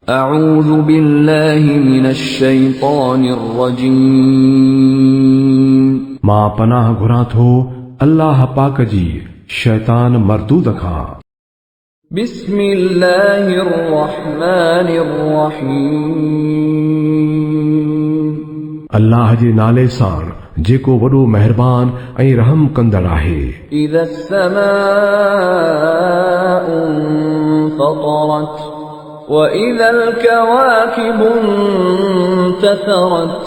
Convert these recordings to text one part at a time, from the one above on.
أعوذ بالله من الشيطان الرجيم मां पनाह घुरां थो अल्लाह पाक जी शैतान मरदूद खां। بسم الله الرحمن الرحيم अल्लाह जे नाले सां जेको वॾो मेहरबान ऐं रहम कंदड़ आहे। إذا السماء انفطرت وإذا الكواكب انتثرت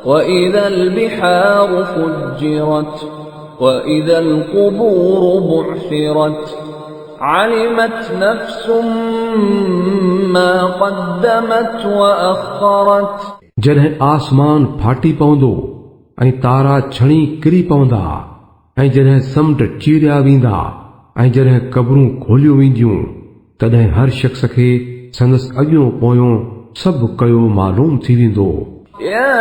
وإذا البحار فجرت وإذا القبور بعثرت علمت نفس ما قدمت وأخرت जॾहिं आसमान फाटी पवंदो ऐं तारा छणी किरी पवंदा ऐं जॾहिं समुंड चीरिया वेंदा ऐं जॾहिं क़बरूं खोलियूं वेंदियूं तॾहिं हर शख़्स खे संदसि अॻियों पोयों सभु कयो मालूम थी वेंदो। يا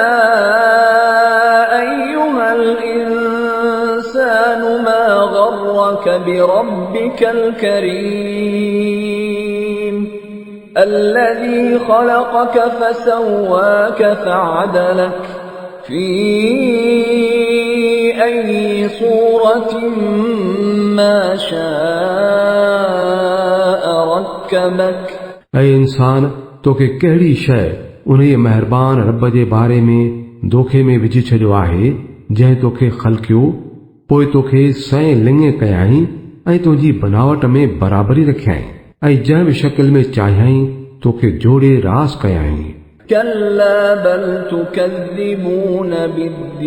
أيها الإنسان ما غرك بربك الكريم الذي خلقك فسواك فعدلك في أي صورة ما شاء ركبك ऐं इंसान तोखे कहिड़ी शइ उन मेहरबान रब जे बारे में दोखे में विझी छॾियो आहे जंहिं तोखे ख़लक़ियो पोइ तोखे सएं लिंगे कयाई ऐं तुंहिंजी बनावट में बराबरी रखियाई ऐं जंहिं बि शक्ल में चाहियाई तोखे जोड़े रास कयाई। كلا بل تكذبون بالدين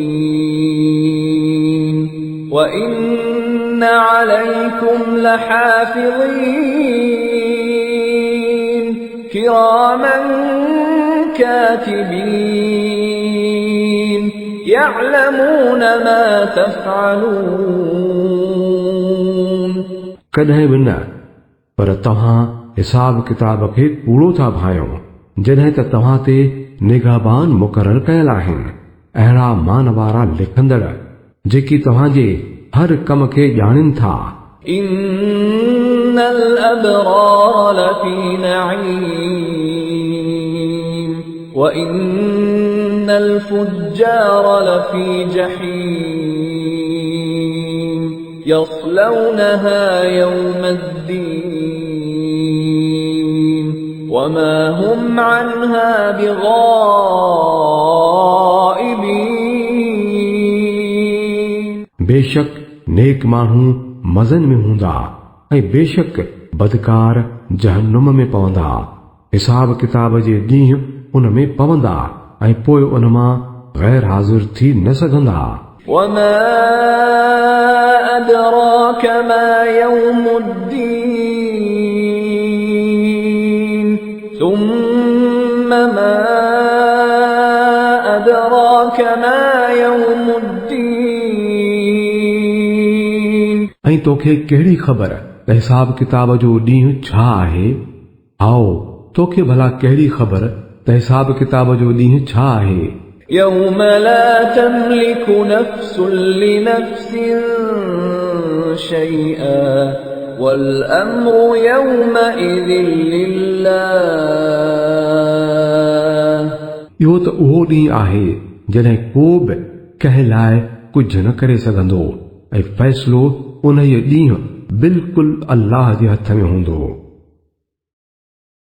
وإن عليكم لحافظين كراما كاتبين يعلمون ما تفعلون कॾहिं बि न पर तव्हां हिसाब किताब खे पूरो था भायो जॾहिं त तव्हां ते निगहबान मुक़रर कयल आहिनि अहिड़ा मान वारा लिखंदड़ जेकी तव्हांजे हर कम खे ॼाणनि था। إن الأبرار لفي نعيم وإن الفجار لفي جحيم يصلونها يوم الدين وما هم عنها بغائبين बेशक नेक माण्हू मज़न में हूंदा ऐं बेशक बदकार जहन्नुम में पवंदा हिसाब किताब जे ॾींहुं उन में पवंदा ऐं पोइ उन मां गैर हाज़िर थी न सघंदा। وما أدراك ما يوم الدين ثم ما أدراك ما يوم الدين ऐं तोखे कहिड़ी ख़बर त हिसाब किताब जो ॾींहुं छा आहे। आओ तोखे भला कहिड़ी ख़बर त हिसाब किताब जो ॾींहुं छा आहे। يوم لا تملك نفس لنفس شيئا والأمر يومئذ لله इहो त उहो ॾींहुं आहे जॾहिं को बि कंहिं लाइ कुझु न करे सघंदो ऐं फ़ैसिलो उन ॾींहुं बिल्कुलु अल्लाह जे हथ में हूंदो।